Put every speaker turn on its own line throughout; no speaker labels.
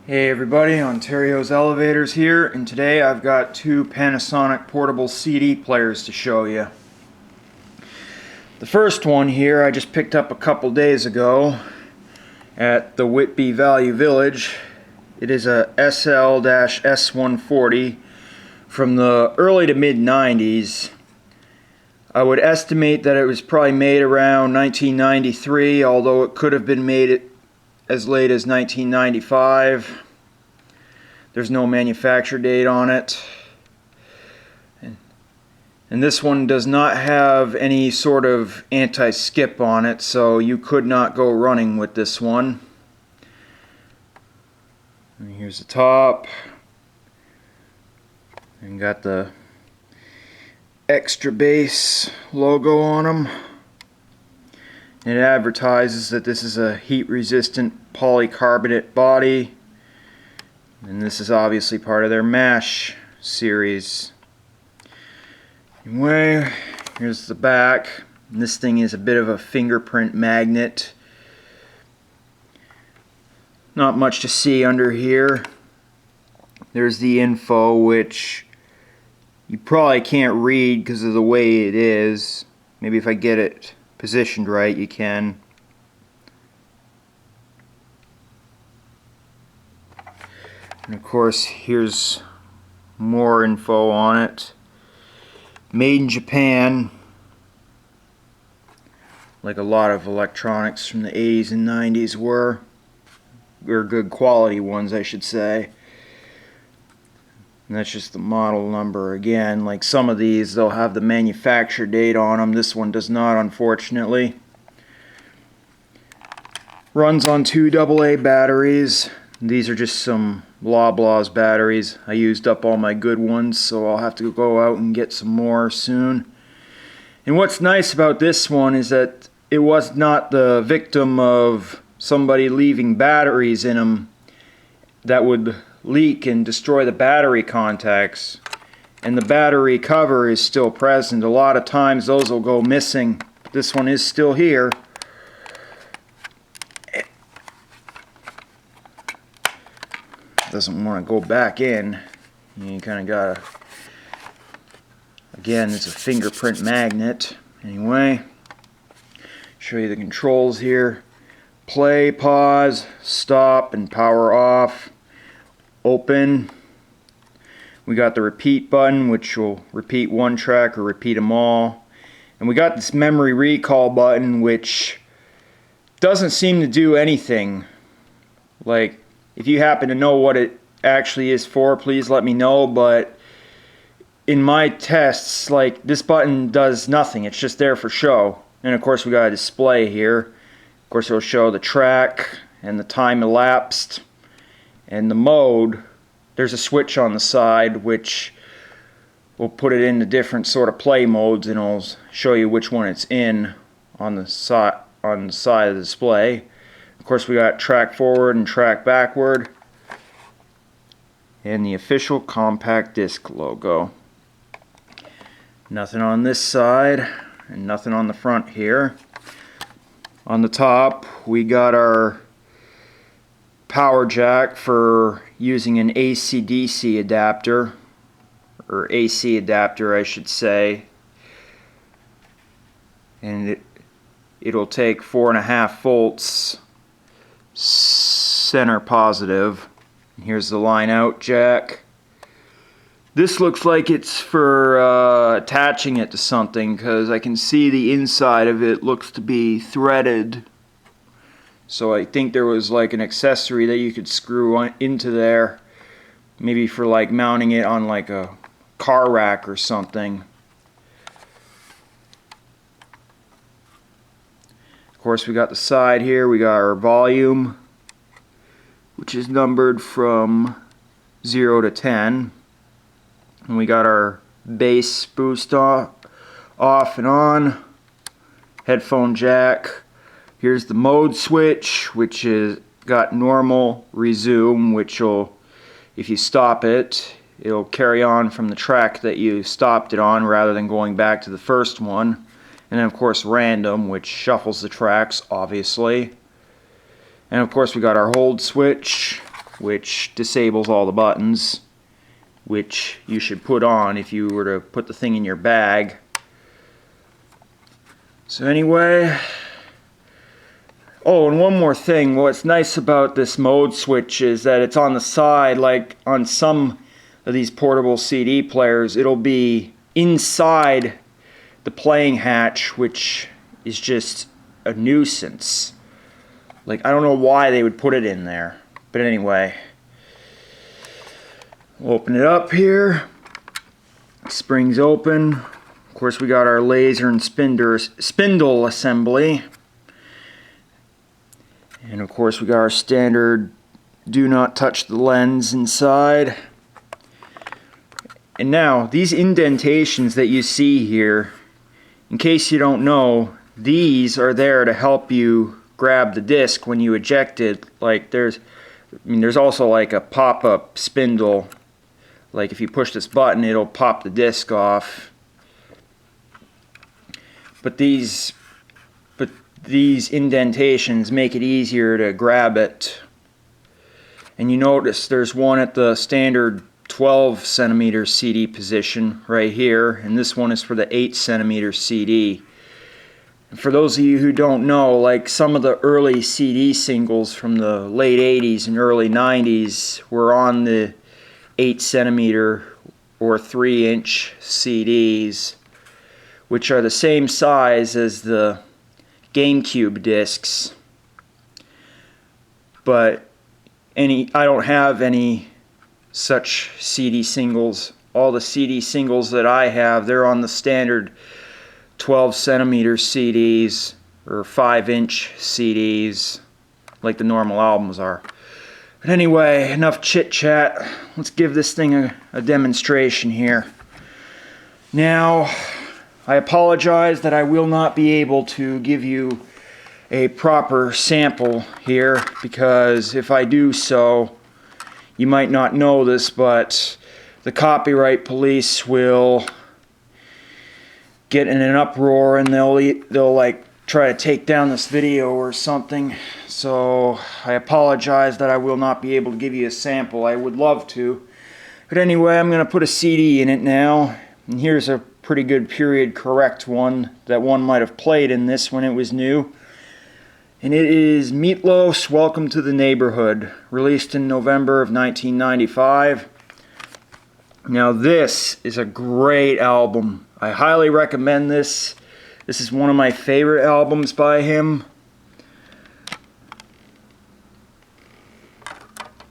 Hey everybody, Ontario's Elevators here, and today I've got two Panasonic portable CD players to show you. The first one here I just picked up a couple days ago at the Whitby Value Village. It is a SL-S140 from the early to mid 90s. I would estimate that it was probably made around 1993, although it could have been made as late as 1995. There's no manufacture date on it. And this one does not have any sort of anti-skip on it, so you could not go running with this one. And here's the top. And got the extra bass logo on them. It advertises that this is a heat-resistant polycarbonate body, and this is obviously part of their MASH series. Anyway, here's the back. And this thing is a bit of a fingerprint magnet. Not much to see under here. There's the info, which you probably can't read because of the way it is. Maybe if I get it positioned right, you can. And of course, here's more info on it. Made in Japan, like a lot of electronics from the 80s and 90s were. Or good quality ones, I should say. And that's just the model number again. Like some of these, they'll have the manufacture date on them. This one does not, unfortunately. Runs on 2 AA batteries. These are just some Blah's batteries. I used up all my good ones, so I'll have to go out and get some more soon. And what's nice about this one is that it was not the victim of somebody leaving batteries in them that would leak and destroy the battery contacts, and the battery cover is still present. A lot of times those will go missing, but this one is still here. Doesn't want to go back in. You kind of gotta, again, it's a fingerprint magnet. Anyway, show you the controls here. Play, pause, stop, and power off. Open. We got the repeat button, which will repeat one track or repeat them all. And we got this memory recall button, which doesn't seem to do anything. Like, if you happen to know what it actually is for, please let me know. But in my tests, like, this button does nothing. It's just there for show. And of course we got a display here. Of course it'll show the track and the time elapsed. And the mode, there's a switch on the side which will put it into different sort of play modes, and it'll show you which one it's in on the side of the display. Of course we got track forward and track backward, and the official compact disc logo. Nothing on this side and nothing on the front here. On the top we got our power jack for using an AC/DC adapter, or AC adapter I should say, and it'll take 4.5 volts center positive. And here's the line out jack. This looks like it's for attaching it to something, because I can see the inside of it looks to be threaded. So I think there was like an accessory that you could screw into there, maybe for like mounting it on like a car rack or something. Of course we got the side here, we got our volume, which is numbered from 0 to 10. And we got our bass boost off and on, headphone jack. Here's the mode switch, which is got normal, resume, which will, if you stop it, it'll carry on from the track that you stopped it on rather than going back to the first one. And then of course random, which shuffles the tracks, obviously. And of course we got our hold switch. which disables all the buttons, which you should put on if you were to put the thing in your bag. So anyway, oh, and one more thing. What's nice about this mode switch is that it's on the side. Like on some of these portable CD players, it'll be inside the playing hatch, which is just a nuisance. Like, I don't know why they would put it in there. But anyway, we'll open it up here. Springs open. Of course, we got our laser and spindle assembly. And of course, we got our standard do not touch the lens inside. And now, these indentations that you see here, in case you don't know, these are there to help you grab the disc when you eject it. Like there's also like a pop-up spindle. Like if you push this button, it'll pop the disc off. But these indentations make it easier to grab it. And you notice there's one at the standard 12 centimeter CD position right here, and this one is for the 8 centimeter CD. And for those of you who don't know, like some of the early CD singles from the late 80s and early 90s were on the 8 centimeter or 3-inch CDs, which are the same size as the GameCube discs. But I don't have any such CD singles. All the CD singles that I have, they're on the standard 12 centimeter CDs or 5-inch CDs like the normal albums are. But anyway, enough chit chat. Let's give this thing a demonstration here. Now, I apologize that I will not be able to give you a proper sample here, because if I do so, you might not know this, but the copyright police will get in an uproar and they'll like try to take down this video or something. So I apologize that I will not be able to give you a sample. I would love to. But anyway, I'm going to put a CD in it now. And here's a pretty good period correct one that one might have played in this when it was new. And it is Meatloaf's Welcome to the Neighborhood, released in November of 1995. Now this is a great album. I highly recommend this. This is one of my favorite albums by him.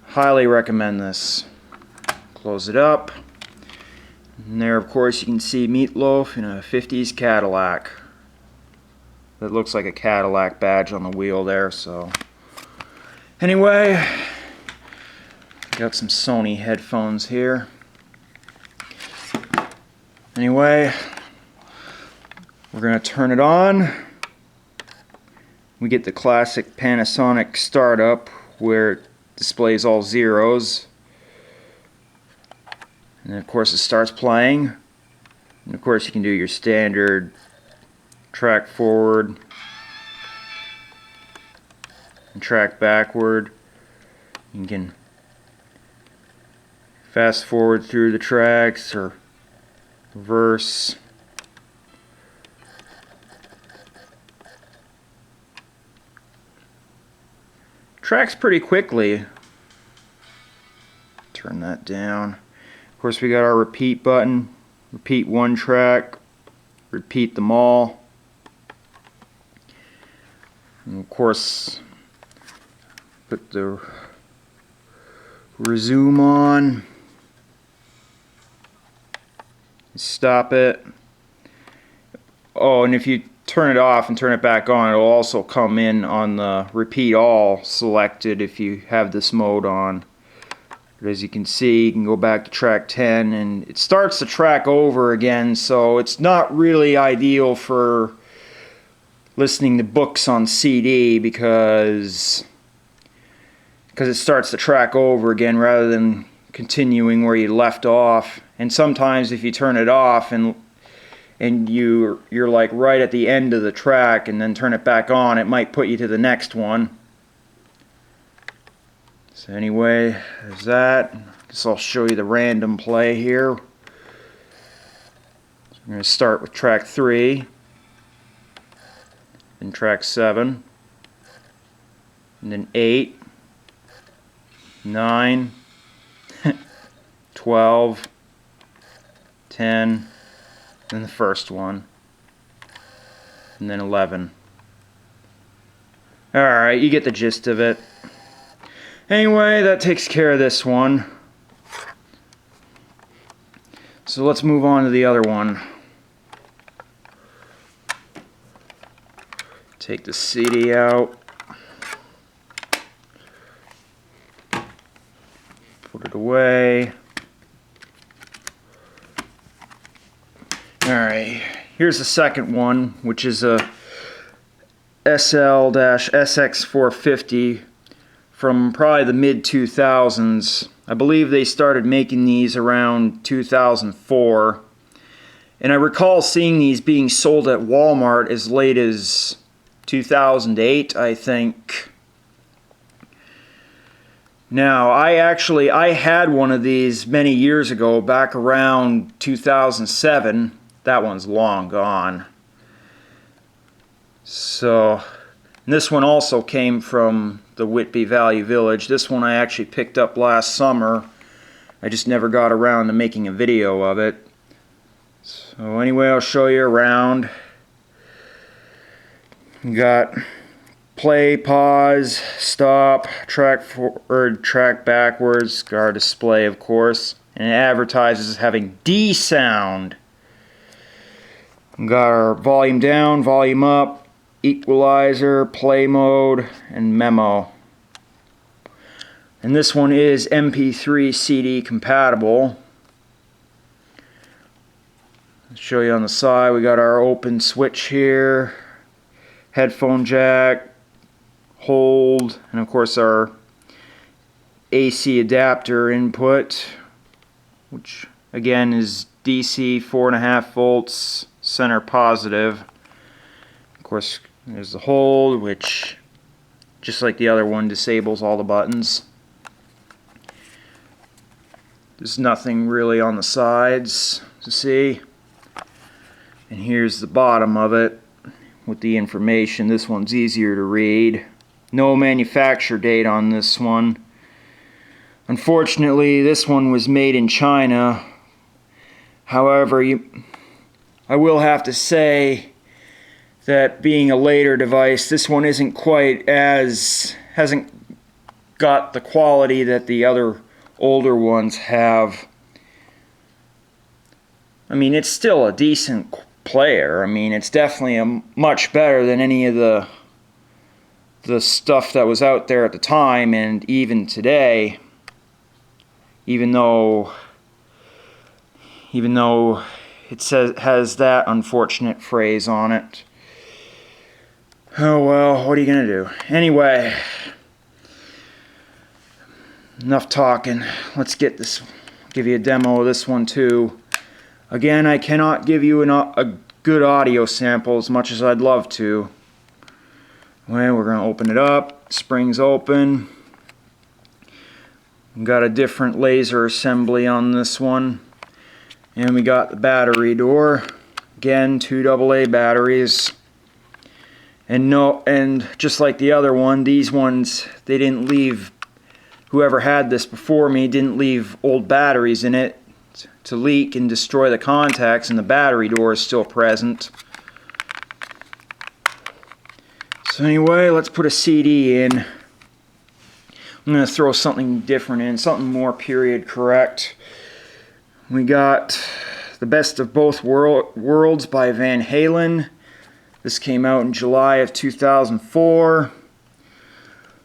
Highly recommend this. Close it up. And there, of course, you can see Meatloaf in a 50s Cadillac. That looks like a Cadillac badge on the wheel there, so. Anyway, got some Sony headphones here. Anyway, we're going to turn it on. We get the classic Panasonic startup where it displays all zeros. And then of course it starts playing. And of course you can do your standard track forward and track backward. You can fast forward through the tracks or reverse. Tracks pretty quickly. Turn that down. Of course we got our repeat button. Repeat one track. Repeat them all. And of course, put the resume on. Stop it. Oh, and if you turn it off and turn it back on, it'll also come in on the repeat all selected if you have this mode on. But as you can see, you can go back to track 10 and it starts the track over again, so it's not really ideal for listening to books on CD because it starts the track over again rather than continuing where you left off. And sometimes if you turn it off and you're like right at the end of the track and then turn it back on, it might put you to the next one. So anyway, there's that. Guess I'll show you the random play here. So I'm going to start with track 3, then track 7, and then 8, 9, 12, 10, then the first one, and then 11. Alright, you get the gist of it. Anyway, that takes care of this one. So let's move on to the other one. Take the CD out. Put it away. Alright, here's the second one, which is a SL-SX450 from probably the mid-2000s. I believe they started making these around 2004. And I recall seeing these being sold at Walmart as late as 2008, I think. Now, I had one of these many years ago, back around 2007. That one's long gone. So, this one also came from the Whitby Value Village. This one I actually picked up last summer. I just never got around to making a video of it. So anyway, I'll show you around. You got play, pause, stop, track forward, track backwards, got our display of course, and it advertises having D sound. We got our volume down, volume up, equalizer, play mode, and memo. And this one is MP3 CD compatible. I'll show you on the side, we got our open switch here, headphone jack, hold, and of course our AC adapter input, which again is DC 4.5 volts, center positive. Of course, there's the hold, which, just like the other one, disables all the buttons. There's nothing really on the sides to see. And here's the bottom of it with the information. This one's easier to read. No manufacture date on this one. Unfortunately, this one was made in China. However, I will have to say that being a later device, this one hasn't got the quality that the other older ones have. I mean, it's still a decent player. I mean, it's definitely much better than any of the stuff that was out there at the time, and even today, even though it has that unfortunate phrase on it. Oh well, what are you gonna do? Anyway, enough talking. Let's get this. Give you a demo of this one too. Again, I cannot give you a good audio sample as much as I'd love to. Well, we're gonna open it up. Springs open. We've got a different laser assembly on this one, and we got the battery door. Again, 2 AA batteries. And just like the other one, these ones, they didn't leave, whoever had this before me didn't leave old batteries in it to leak and destroy the contacts, and the battery door is still present. So anyway, let's put a CD in. I'm going to throw something different in, something more period correct. We got The Best of Both Worlds by Van Halen. This came out in July of 2004.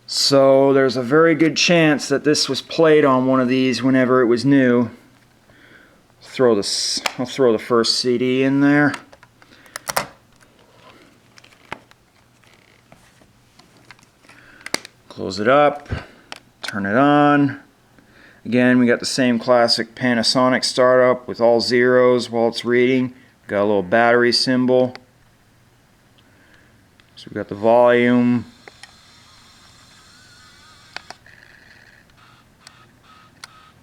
So there's a very good chance that this was played on one of these whenever it was new. I'll throw the first CD in there. Close it up. Turn it on. Again, we got the same classic Panasonic startup with all zeros while it's reading. Got a little battery symbol. So we've got the volume.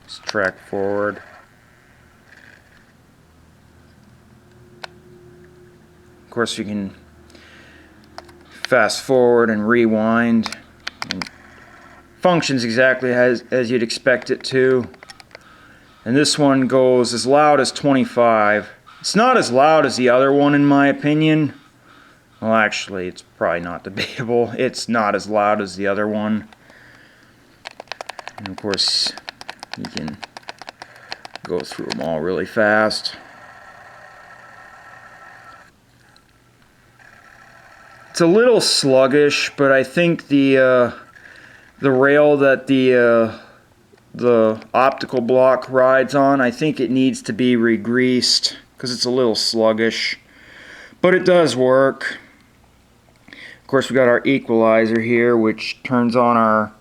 Let's track forward. Of course, you can fast forward and rewind. And functions exactly as you'd expect it to. And this one goes as loud as 25. It's not as loud as the other one in my opinion. Well, actually, it's probably not debatable. It's not as loud as the other one. And of course, you can go through them all really fast. It's a little sluggish, but I think the rail that the optical block rides on, I think it needs to be re-greased because it's a little sluggish, but it does work. Of course, we got our equalizer here, which turns on our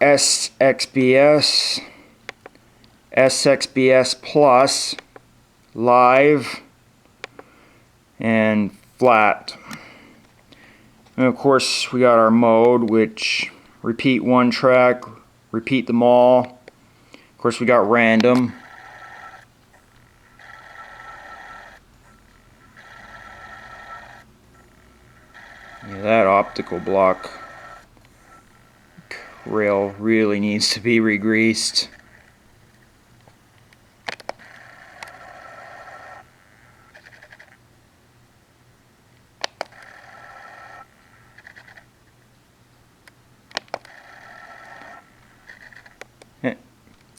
SXBS Plus, live, and flat. And of course, we got our mode, which repeat one track, repeat them all. Of course, we got random. Yeah, that optical block rail really needs to be re-greased.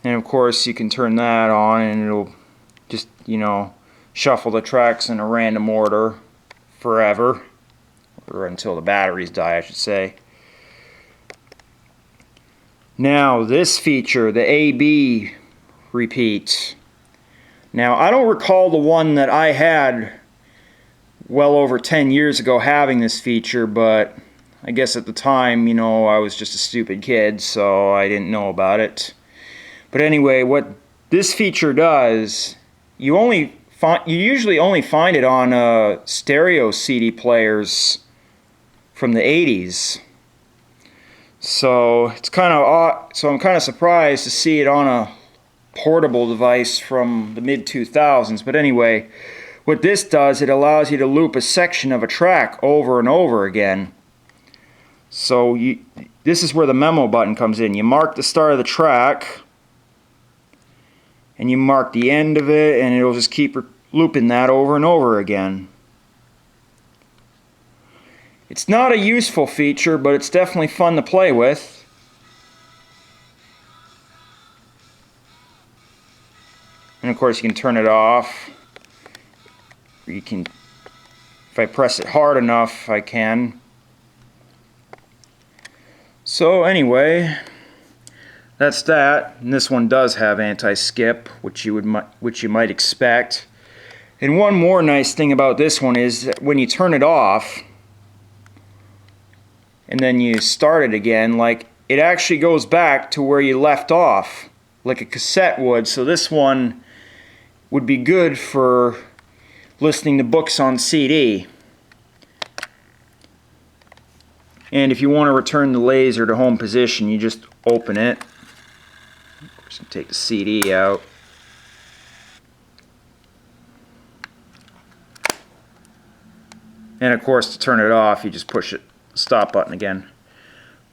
And of course, you can turn that on and it'll just, you know, shuffle the tracks in a random order forever, or until the batteries die, I should say. Now, this feature, the AB repeat. Now, I don't recall the one that I had well over 10 years ago having this feature, but I guess at the time, you know, I was just a stupid kid, so I didn't know about it. But anyway, what this feature does, you usually only find it on stereo CD players from the 80s. So it's kind of odd. So I'm kind of surprised to see it on a portable device from the mid-2000s. But anyway, what this does, it allows you to loop a section of a track over and over again. So this is where the memo button comes in. You mark the start of the track, and you mark the end of it, and it'll just keep looping that over and over again. It's not a useful feature, but it's definitely fun to play with. And of course, you can turn it off. You can, if I press it hard enough, I can. So anyway, that's that. And this one does have anti-skip, which you might expect. And one more nice thing about this one is that when you turn it off and then you start it again, like, it actually goes back to where you left off, like a cassette would. So this one would be good for listening to books on CD. And if you want to return the laser to home position, you just open it. Just take the CD out. And of course, to turn it off, you just push the stop button again.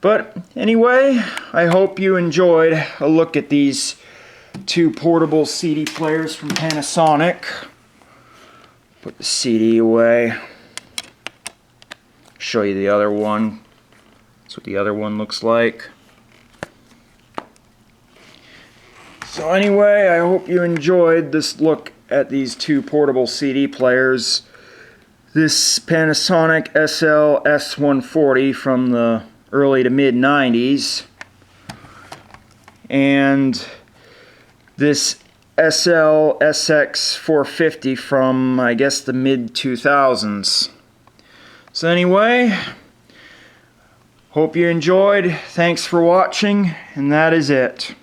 But anyway, I hope you enjoyed a look at these two portable CD players from Panasonic. Put the CD away. Show you the other one. That's what the other one looks like. So anyway, I hope you enjoyed this look at these two portable CD players. This Panasonic SL-S140 from the early to mid 90s, and this SL-SX450 from, I guess, the mid 2000s. So anyway, hope you enjoyed. Thanks for watching, and that is it.